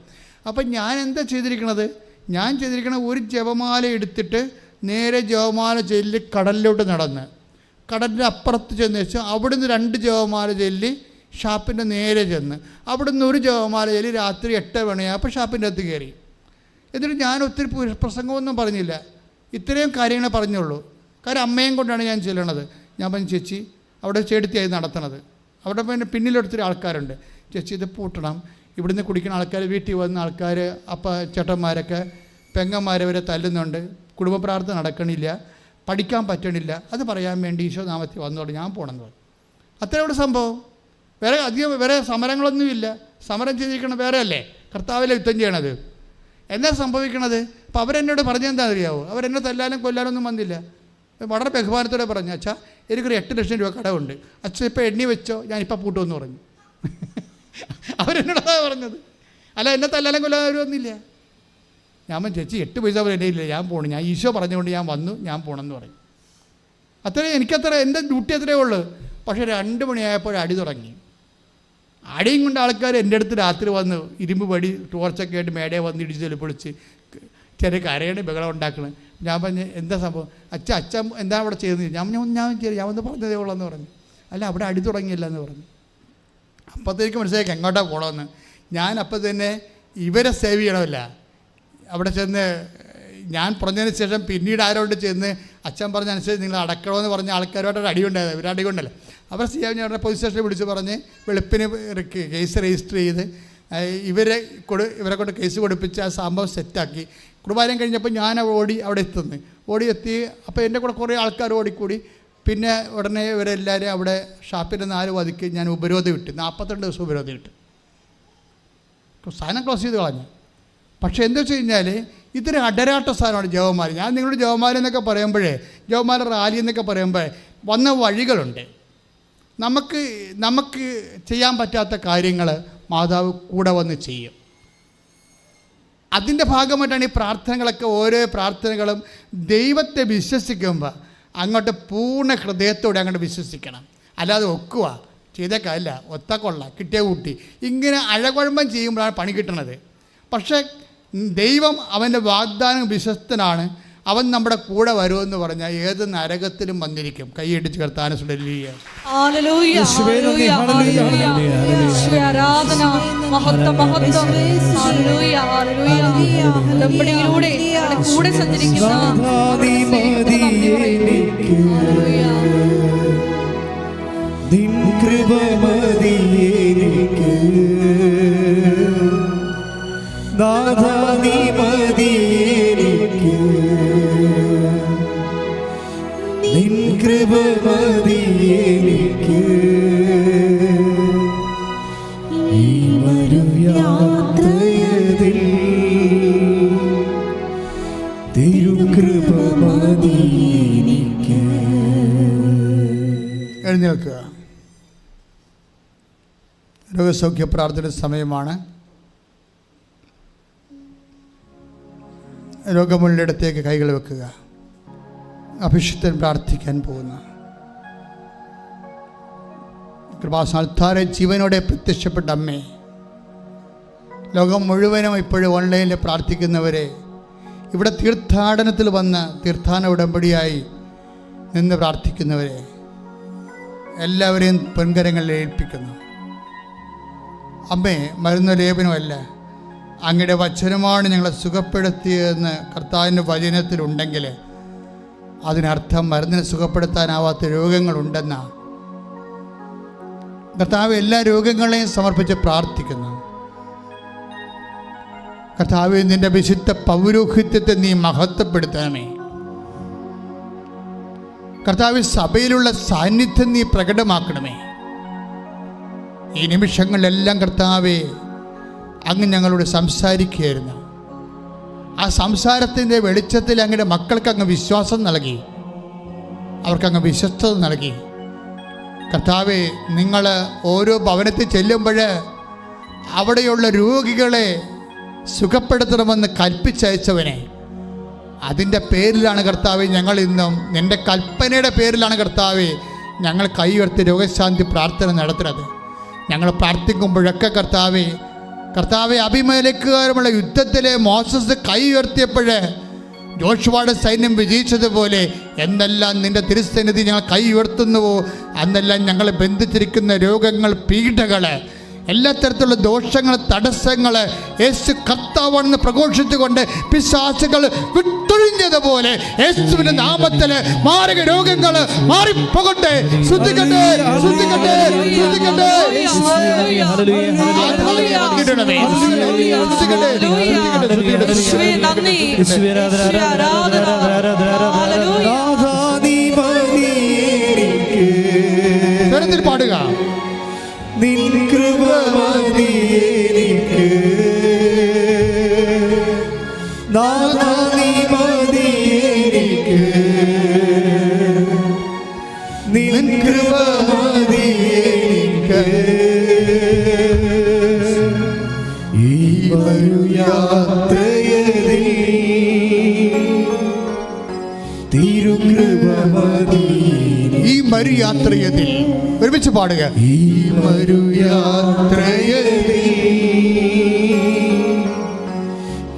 അപ്പം ഞാൻ എന്താ ചെയ്തിരിക്കണത്? ഒരു ജപമാല എടുത്തിട്ട് നേരെ ജപമാല ചൊല്ലി കടലിലോട്ട് നടന്ന്, കടലിൻ്റെ അപ്പുറത്ത് ചെന്ന് വെച്ചാൽ അവിടുന്ന് 2 ജപമാല ചൊല്ലി ഷാപ്പിൻ്റെ നേരെ ചെന്ന്, അവിടുന്ന് 1 ജപമാല ചൊല്ലി രാത്രി 8 മണിയായപ്പോൾ ഷാപ്പിൻ്റെ അകത്ത് കയറി. എന്നിട്ട് ഞാൻ ഒത്തിരി പ്രസംഗമൊന്നും പറഞ്ഞില്ല, ഇത്രയും കാര്യങ്ങളെ പറഞ്ഞുള്ളൂ. കാര്യം അമ്മയും കൊണ്ടാണ് ഞാൻ ചെല്ലണത്. ഞാൻ പറഞ്ഞു, ചേച്ചി അവിടെ ചേട്ടത്തിയായി നടത്തണത്, അവിടെ പിന്നെ പിന്നിലൊരുത്തിരി ആൾക്കാരുണ്ട്, ചേച്ചി ഇത് പൂട്ടണം, ഇവിടുന്ന് കുടിക്കുന്ന ആൾക്കാർ, വീട്ടിൽ വന്ന ആൾക്കാർ, ചേട്ടന്മാരൊക്കെ പെങ്ങന്മാരെ വരെ തല്ലുന്നുണ്ട്, കുടുംബ പ്രാർത്ഥന നടക്കണില്ല, പഠിക്കാൻ പറ്റണില്ല, അത് പറയാൻ വേണ്ടി ഈശോ നാമത്തിൽ വന്നോട് ഞാൻ പോകണമെന്ന് പറഞ്ഞു. അത്രയുള്ള സംഭവം. വേറെ സമരങ്ങളൊന്നുമില്ല. സമരം ചെയ്തിരിക്കണം വേറെ അല്ലേ, കർത്താവിലെ യുദ്ധം ചെയ്യണത്. എന്താ സംഭവിക്കണത്? അപ്പോൾ അവരെന്നോട് പറഞ്ഞെന്താ അറിയാവോ? അവരെന്നെ തല്ലാനും കൊല്ലാനൊന്നും വന്നില്ല. വളരെ ബഹുമാനത്തോടെ പറഞ്ഞു, അച്ഛാ എനിക്കൊരു 8 ലക്ഷം രൂപ കടമുണ്ട്, അച്ഛൻ ഇപ്പോൾ എണ്ണി വെച്ചോ, ഞാനിപ്പോൾ പൂട്ടുമെന്ന് പറഞ്ഞു. അവരെന്നോടതാണ് പറഞ്ഞത്. അല്ല എന്നെ തല്ലാനും കൊല്ലാനും വന്നില്ല. ഞാൻ ചേച്ചി 8 പൈസ പോലെ എൻ്റെ ഇല്ല, ഞാൻ പോകണം, ഞാൻ ഈശോ പറഞ്ഞുകൊണ്ട് ഞാൻ വന്നു, ഞാൻ പോകണമെന്ന് പറയും. എൻ്റെ ഡ്യൂട്ടി അത്രയേ ഉള്ളൂ. പക്ഷേ 2 മണിയായപ്പോൾ അടി തുടങ്ങി. അടിയും കൊണ്ട് ആൾക്കാർ എൻ്റെ അടുത്ത് രാത്രി വന്ന് ഇരുമ്പ് പടി ടോർച്ചൊക്കെ ആയിട്ട് മേടയെ വന്ന് ഇടിച്ച് പൊളിച്ച് ചെറിയ കരയുടെ ബഹളം ഉണ്ടാക്കണം. ഞാൻ പറഞ്ഞു, എന്താ സംഭവം? അച്ഛൻ എന്താ അവിടെ ചെയ്യുന്നത്? ഞാൻ വന്ന് പറഞ്ഞതേ ഉള്ളൂ പറഞ്ഞു. അല്ല അവിടെ അടി തുടങ്ങിയില്ല എന്ന് പറഞ്ഞു. അപ്പോഴത്തേക്ക് മനസ്സിലാക്കി എങ്ങോട്ടാണ് പോകണമെന്ന്. ഞാൻ അപ്പം തന്നെ ഇവരെ സേവ് ചെയ്യണമല്ല, അവിടെ ചെന്ന് ഞാൻ പറഞ്ഞതിന് ശേഷം പിന്നീട് ആരോട് ചെന്ന് അച്ഛൻ പറഞ്ഞ അനുസരിച്ച് നിങ്ങൾ അടക്കണമെന്ന് പറഞ്ഞ ആൾക്കാരുമായിട്ടൊരു അടിയുണ്ടായത്. ഇവർ അടികൊണ്ടല്ല, അവർ ചെയ്യാൻ ഞാൻ പോലീസ് സ്റ്റേഷനിൽ വിളിച്ച് പറഞ്ഞ് വെളുപ്പിന് കേസ് രജിസ്റ്റർ ചെയ്ത് ഇവരെ കൊണ്ട് കേസ് കൊടുപ്പിച്ച് ആ സംഭവം സെറ്റാക്കി. കുർബാനം കഴിഞ്ഞപ്പോൾ ഞാൻ അവിടെ എത്തി. അപ്പോൾ എൻ്റെ കൂടെ കുറേ ആൾക്കാർ ഓടിക്കൂടി. പിന്നെ ഉടനെ ഇവരെല്ലാവരും അവിടെ ഷാപ്പിൻ്റെ 4 വതിക്ക് ഞാൻ ഉപരോധം ഇട്ട് 42 ദിവസം ഉപരോധം ഇട്ട് സാധനം ക്ലോസ് ചെയ്ത് കളഞ്ഞു. പക്ഷേ എന്താ വെച്ച് കഴിഞ്ഞാൽ ഇതൊരു അടരാട്ട സാധനമാണ് ജവമാല. ഞാൻ നിങ്ങളോട് ജവമാല എന്നൊക്കെ പറയുമ്പോഴേ, ജവമാല റാലി എന്നൊക്കെ പറയുമ്പോൾ വന്ന വഴികളുണ്ട്. നമുക്ക് ചെയ്യാൻ പറ്റാത്ത കാര്യങ്ങൾ മാതാവ് കൂടെ വന്ന് ചെയ്യും. അതിൻ്റെ ഭാഗമായിട്ടാണ് ഈ പ്രാർത്ഥനകളൊക്കെ. ഓരോ പ്രാർത്ഥനകളും ദൈവത്തെ വിശ്വസിക്കുമ്പോൾ അങ്ങോട്ട് പൂർണ്ണ ഹൃദയത്തോടെ അങ്ങോട്ട് വിശ്വസിക്കണം. അല്ലാതെ ഒക്കുക ചെയ്തേക്കല്ല, ഒത്തക്കൊള്ള കിട്ടിയ കൂട്ടി ഇങ്ങനെ അഴകുഴമ്പം ചെയ്യുമ്പോഴാണ് പണി കിട്ടണത്. പക്ഷേ ദൈവം അവൻ്റെ വാഗ്ദാനം വിശ്വസ്തനാണ്. അവൻ നമ്മുടെ കൂടെ വരുമെന്ന് പറഞ്ഞാൽ ഏത് നരകത്തിലും വന്നിരിക്കും. കൈയടിച്ച് കർത്താവിനെ സ്തുതിക്കുക. കൂടെ സഞ്ചരിക്കുന്ന എഴുന്നേൽക്കുക. രോഗസൗഖ്യ പ്രാർത്ഥന സമയമാണ്. രോഗമുള്ളിടത്തേക്ക് കൈകൾ വെക്കുക. അഭിഷിക്തൻ പ്രാർത്ഥിക്കാൻ പോകുന്നു. കൃപാസ്ഥാനത്താരെ ജീവനോടെ പ്രത്യക്ഷപ്പെട്ട അമ്മേ, ലോകം മുഴുവനും ഇപ്പോഴും ഓൺലൈനിൽ പ്രാർത്ഥിക്കുന്നവരെ, ഇവിടെ തീർത്ഥാടനത്തിൽ വന്ന് തീർത്ഥാടന ഉടമ്പടിയായി നിന്ന് പ്രാർത്ഥിക്കുന്നവരെ എല്ലാവരെയും പൊൻകരങ്ങളിൽ ഏൽപ്പിക്കുന്നു. അമ്മേ, മരുന്ന് ലേപനമല്ല, അങ്ങയുടെ വചനമാണ് ഞങ്ങളെ സുഖപ്പെടുത്തിയതെന്ന് കർത്താവിൻ്റെ വചനത്തിലുണ്ടെങ്കിൽ അതിനർത്ഥം മരുന്നിനെ സുഖപ്പെടുത്താനാവാത്ത രോഗങ്ങളുണ്ടെന്നാണ്. കർത്താവ് എല്ലാ രോഗങ്ങളെയും സമർപ്പിച്ച് പ്രാർത്ഥിക്കുന്നു. കർത്താവ്, നിൻ്റെ വിശുദ്ധ പൗരോഹിത്യത്തെ നീ മഹത്വപ്പെടുത്തണമേ. കർത്താവ്, സഭയിലുള്ള സാന്നിധ്യം നീ പ്രകടമാക്കണമേ. ഈ നിമിഷങ്ങളിലെല്ലാം കർത്താവേ, അങ്ങ് ഞങ്ങളോട് സംസാരിക്കുകയായിരുന്നു. ആ സംസാരത്തിൻ്റെ വെളിച്ചത്തിൽ അങ്ങയുടെ മക്കൾക്ക് അങ്ങ് വിശ്വാസം നൽകി, അവർക്കങ്ങ് വിശ്വസ്തത നൽകി. കർത്താവേ, നിങ്ങൾ ഓരോ ഭവനത്തിൽ ചെല്ലുമ്പോൾ അവിടെയുള്ള രോഗികളെ സുഖപ്പെടുത്തണമെന്ന് കൽപ്പിച്ചയച്ചവനെ, അതിൻ്റെ പേരിലാണ് കർത്താവേ ഞങ്ങൾ ഇന്നും നിൻ്റെ കൽപ്പനയുടെ പേരിലാണ് കർത്താവേ ഞങ്ങൾ കൈ ഉയർത്തി രോഗശാന്തി പ്രാർത്ഥന നടത്തുന്നത്. ഞങ്ങൾ പ്രാർത്ഥിക്കുമ്പോഴൊക്കെ കർത്താവേ അബിമേലെക്കുകാരുമുള്ള യുദ്ധത്തിലെ മോസസ് കൈ ഉയർത്തിയപ്പോൾ ജോഷുവയുടെ സൈന്യം വിജയിച്ചതുപോലെ എന്തെല്ലാം നിൻ്റെ തിരുസന്നിധി ഞങ്ങൾ കൈ ഉയർത്തുന്നുവോ അന്നെല്ലാം ഞങ്ങളെ ബന്ധിച്ചിരിക്കുന്ന രോഗങ്ങൾ, പീഡകൾ, എല്ലാ തരത്തിലുള്ള ദോഷങ്ങൾ, തടസ്സങ്ങൾ യേശു കർത്താവാണെന്ന് പ്രഘോഷിച്ചുകൊണ്ട് പിശാചുകൾ വിട്ടൊഴിഞ്ഞതുപോലെ യേശുവിൻ്റെ നാമത്തിൽ മാരക രോഗങ്ങൾ മാറിപ്പോകട്ടെ. ശ്രദ്ധിക്കട്ടെ, ശ്രദ്ധിക്കട്ടെ, ശ്രദ്ധിക്കട്ടെ. പാടുക. നിൻ കൃപ മതി എനിക്ക്, നാഥാ നീ മതി എനിക്ക്, നിൻ കൃപ മതി എനിക്ക്. ഈ വരു യാത്രയിൽ തിരുകൃപ മതി. ഈ മരുയാത്രയതിൽ ഒരുമിച്ച് പാടുക. ഈ മരുയാത്രയതിൽ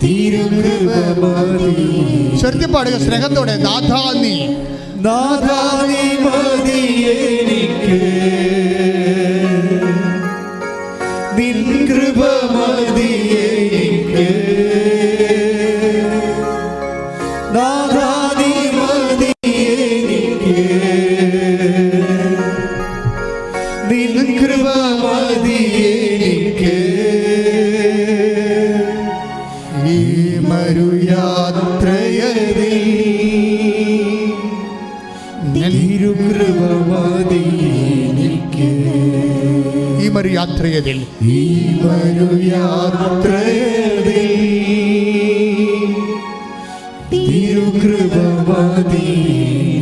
തിരുകൃപ മതി. ശരിക്കും പാടുക സ്നേഹത്തോടെ. നാഥാ നീ, നാഥാ നീ മതി എനിക്ക്, നിൻ കൃപ മതി എനിക്ക്, നാഥാ നീ മതി എനിക്ക്, നിൻ കൃപ മതി എനിക്ക്. ഈ മരുയാത്രയതിൽ തിരുകൃപ മരു യാത്രയതിൽ ഈ മരുയാത്രയതിൽ തിരുകൃപ മതി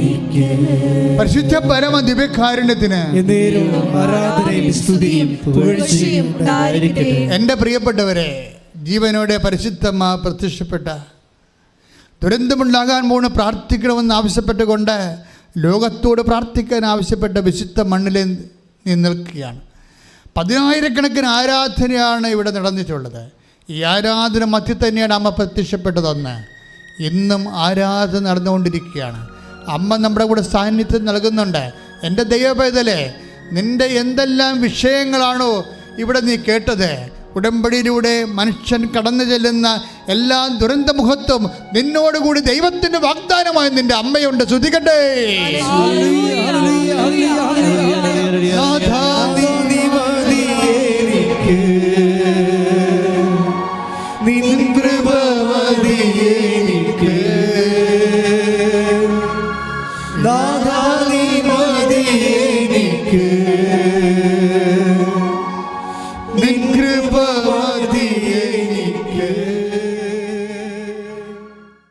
എനിക്ക്. പരിശുദ്ധ പരമ ദിവ്യകാരുണ്യത്തിന് എന്നേരവും ആരാധനയും സ്തുതിയും പുകഴ്ചയും ഉണ്ടായിരിക്കട്ടെ. എൻ്റെ പ്രിയപ്പെട്ടവരെ, ജീവനോടെ പരിശുദ്ധമ്മ പ്രത്യക്ഷപ്പെട്ട ദുരന്തമുണ്ടാകാൻ പോണ് പ്രാർത്ഥിക്കണമെന്ന് ആവശ്യപ്പെട്ടുകൊണ്ട് ലോകത്തോട് പ്രാർത്ഥിക്കാൻ ആവശ്യപ്പെട്ട വിശുദ്ധ മണ്ണിൽ നിൽക്കുകയാണ്. 10,000-കണക്കിന് ആരാധനയാണ് ഇവിടെ നടന്നിട്ടുള്ളത്. ഈ ആരാധന മധ്യ തന്നെയാണ് അമ്മ പ്രത്യക്ഷപ്പെട്ടതെന്ന്. ഇന്നും ആരാധന നടന്നുകൊണ്ടിരിക്കുകയാണ്. അമ്മ നമ്മുടെ കൂടെ സാന്നിധ്യം നൽകുന്നുണ്ട്. എൻ്റെ ദൈവപൈതലേ, നിൻ്റെ എന്തെല്ലാം വിഷയങ്ങളാണോ ഇവിടെ നീ കേട്ടത്, ഉടമ്പടിയിലൂടെ മനുഷ്യൻ കടന്നു ചെല്ലുന്ന എല്ലാ ദുരന്തമുഖത്തും നിന്നോടുകൂടി ദൈവത്തിൻ്റെ വാഗ്ദാനമായി നിൻ്റെ അമ്മയുണ്ട്. ശ്രുതികട്ടെ.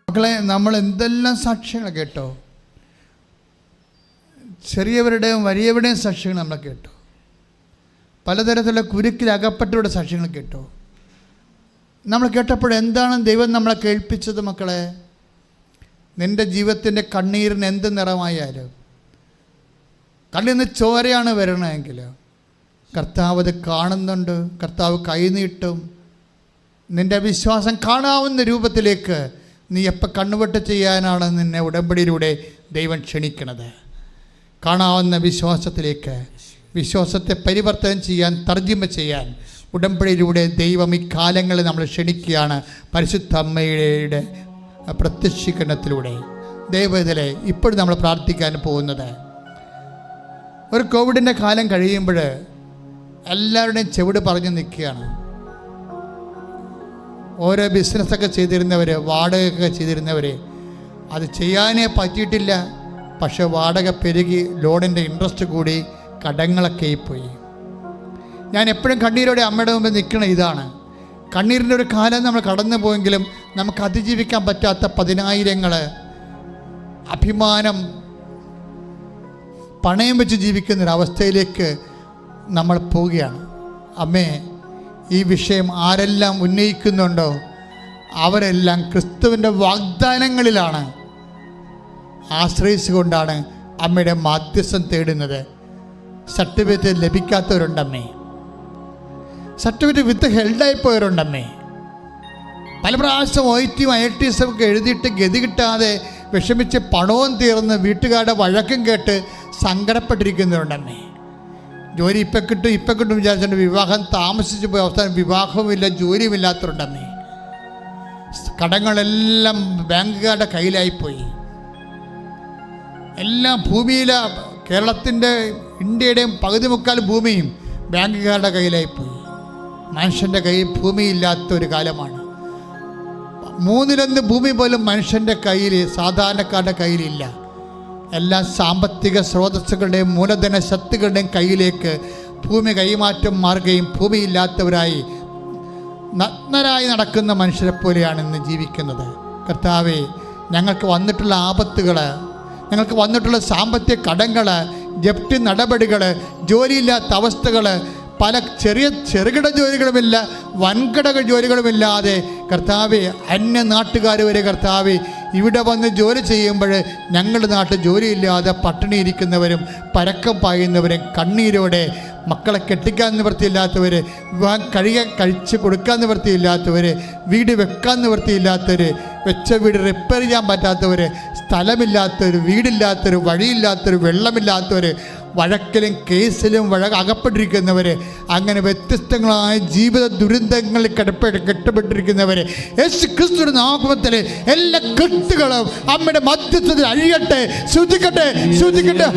മക്കളെ, നമ്മൾ എന്തെല്ലാം സാക്ഷ്യങ്ങൾ കേട്ടോ. ചെറിയവരുടെയും വലിയവരുടെയും സാക്ഷ്യങ്ങൾ നമ്മൾ കേട്ടു. പലതരത്തിലുള്ള കുരുക്കിൽ അകപ്പെട്ടവരുടെ സാക്ഷ്യങ്ങൾ കേട്ടു. നമ്മൾ കേട്ടപ്പോൾ എന്താണ് ദൈവം നമ്മളെ കേൾപ്പിച്ചത്? മക്കളെ, നിൻ്റെ ജീവിതത്തിൻ്റെ കണ്ണീരിന് എന്ത് നിറമായാലും, കണ്ണിൽ നിന്ന് ചോരയാണ് വരണമെങ്കിൽ കർത്താവ് അത് കാണുന്നുണ്ട്. കർത്താവ് കൈനീട്ടും. നിൻ്റെ വിശ്വാസം കാണാവുന്ന രൂപത്തിലേക്ക് നീ എപ്പോൾ കണ്ണുവെട്ട് ചെയ്യാനാണ് നിന്നെ ഉടമ്പടിയിലൂടെ ദൈവം ക്ഷണിക്കണത്? കാണാവുന്ന വിശ്വാസത്തിലേക്ക്, വിശ്വാസത്തെ പരിവർത്തനം ചെയ്യാൻ, തർജ്ജിമ ചെയ്യാൻ ഉടമ്പടിയിലൂടെ ദൈവം ഈ കാലങ്ങളിൽ നമ്മൾ ക്ഷണിക്കുകയാണ്. പരിശുദ്ധ അമ്മയുടെ പ്രത്യക്ഷീകരണത്തിലൂടെ. ദൈവത്തിലെ ഇപ്പോഴും നമ്മൾ പ്രാർത്ഥിക്കാൻ പോകുന്നത്, ഒരു കോവിഡിൻ്റെ കാലം കഴിയുമ്പോൾ എല്ലാവരുടെയും ചെവിട് പറഞ്ഞു നിൽക്കുകയാണ്. ഓരോ ബിസിനസ്സൊക്കെ ചെയ്തിരുന്നവർ, വാടകയൊക്കെ ചെയ്തിരുന്നവർ, അത് ചെയ്യാനേ പറ്റിയിട്ടില്ല. പക്ഷെ വാടക പെരുകി, ലോണിൻ്റെ ഇൻട്രസ്റ്റ് കൂടി, കടങ്ങളൊക്കെ ആയിപ്പോയി. ഞാൻ എപ്പോഴും കണ്ണീരോടെ അമ്മയുടെ മുമ്പിൽ നിൽക്കണ ഇതാണ്. കണ്ണീരിൻ്റെ ഒരു കാലം നമ്മൾ കടന്നു പോയെങ്കിലും നമുക്ക് അതിജീവിക്കാൻ പറ്റാത്ത 10,000 അഭിമാനം പണയം വെച്ച് ജീവിക്കുന്നൊരവസ്ഥയിലേക്ക് നമ്മൾ പോവുകയാണ്. അമ്മേ, ഈ വിഷയം ആരെല്ലാം ഉന്നയിക്കുന്നുണ്ടോ അവരെല്ലാം ക്രിസ്തുവിൻ്റെ വാഗ്ദാനങ്ങളിലാണ് ആശ്രയിച്ചുകൊണ്ടാണ് അമ്മയുടെ മാധ്യസ്ഥം തേടുന്നത്. സർട്ടിഫിക്കറ്റ് ലഭിക്കാത്തവരുണ്ടമ്മേ, സർട്ടിഫിക്കറ്റ് വിത്ത് ഹെൽഡായിപ്പോയവരുണ്ടമ്മേ. പല പ്രാവശ്യം OIT-യും IITs ഒക്കെ എഴുതിയിട്ട് ഗതി കിട്ടാതെ വിഷമിച്ച് പണവും തീർന്ന് വീട്ടുകാരുടെ വഴക്കും കേട്ട് സങ്കടപ്പെട്ടിരിക്കുന്നവരുണ്ടമ്മേ. ജോലി ഇപ്പം കിട്ടും വിചാരിച്ചുകൊണ്ട് വിവാഹം താമസിച്ച് പോയി അവസാനം വിവാഹവുമില്ല, ജോലിയുമില്ലാത്തവരുണ്ടമ്മേ. കടങ്ങളെല്ലാം ബാങ്കുകാരുടെ കയ്യിലായിപ്പോയി. എല്ലാം ഭൂമിയിലെ കേരളത്തിൻ്റെ, ഇന്ത്യയുടെയും പകുതി മുക്കാൽ ഭൂമിയും ബാങ്കുകാരുടെ കയ്യിലായിപ്പോയി. മനുഷ്യൻ്റെ കയ്യിൽ ഭൂമിയില്ലാത്തൊരു കാലമാണ്. 1/3 ഭൂമി പോലും മനുഷ്യൻ്റെ കയ്യിൽ, സാധാരണക്കാരുടെ കയ്യിലില്ല. എല്ലാ സാമ്പത്തിക സ്രോതസ്സുകളുടെയും മൂലധന ശക്തികളുടെയും കയ്യിലേക്ക് ഭൂമി കൈമാറ്റം മാറുകയും ഭൂമിയില്ലാത്തവരായി നഗ്നരായി നടക്കുന്ന മനുഷ്യരെ പോലെയാണ് ഇന്ന് ജീവിക്കുന്നത്. കർത്താവേ, ഞങ്ങൾക്ക് വന്നിട്ടുള്ള ആപത്തുകൾ, ഞങ്ങൾക്ക് വന്നിട്ടുള്ള സാമ്പത്തിക കടങ്ങൾ, ജപ്തി നടപടികൾ, ജോലിയില്ലാത്ത അവസ്ഥകൾ, പല ചെറുകിട ജോലികളുമില്ല, വൻകിട ജോലികളുമില്ലാതെ കർത്താവെ, അന്യ നാട്ടുകാർ വരെ കർത്താവെ ഇവിടെ വന്ന് ജോലി ചെയ്യുമ്പോൾ ഞങ്ങളുടെ നാട്ടിൽ ജോലിയില്ലാതെ പട്ടിണിയിരിക്കുന്നവരും പരക്കം പായുന്നവരും, കണ്ണീരോടെ മക്കളെ കെട്ടിക്കാൻ നിവൃത്തിയില്ലാത്തവർ, വിവാഹം കഴിച്ച് കൊടുക്കാൻ നിവൃത്തിയില്ലാത്തവർ, വീട് വെക്കാൻ നിവൃത്തിയില്ലാത്തവർ, വെച്ച വീട് റിപ്പയർ ചെയ്യാൻ പറ്റാത്തവർ, സ്ഥലമില്ലാത്തവർ, വീടില്ലാത്തവർ, വഴിയില്ലാത്തവർ, വെള്ളമില്ലാത്തവർ, വഴക്കിലും കേസിലും അകപ്പെട്ടിരിക്കുന്നവർ, അങ്ങനെ വ്യത്യസ്തങ്ങളായ ജീവിത ദുരന്തങ്ങളിൽ കെട്ടപ്പെട്ടിരിക്കുന്നവർ, യേശു ക്രിസ്തുവിന്റെ നാമത്തിൽ എല്ലാ കെട്ടുകളും അമ്മയുടെ മധ്യത്തിൽ അഴിയട്ടെ. ശ്രദ്ധിക്കട്ടെ, ശ്രദ്ധിക്കട്ടെ.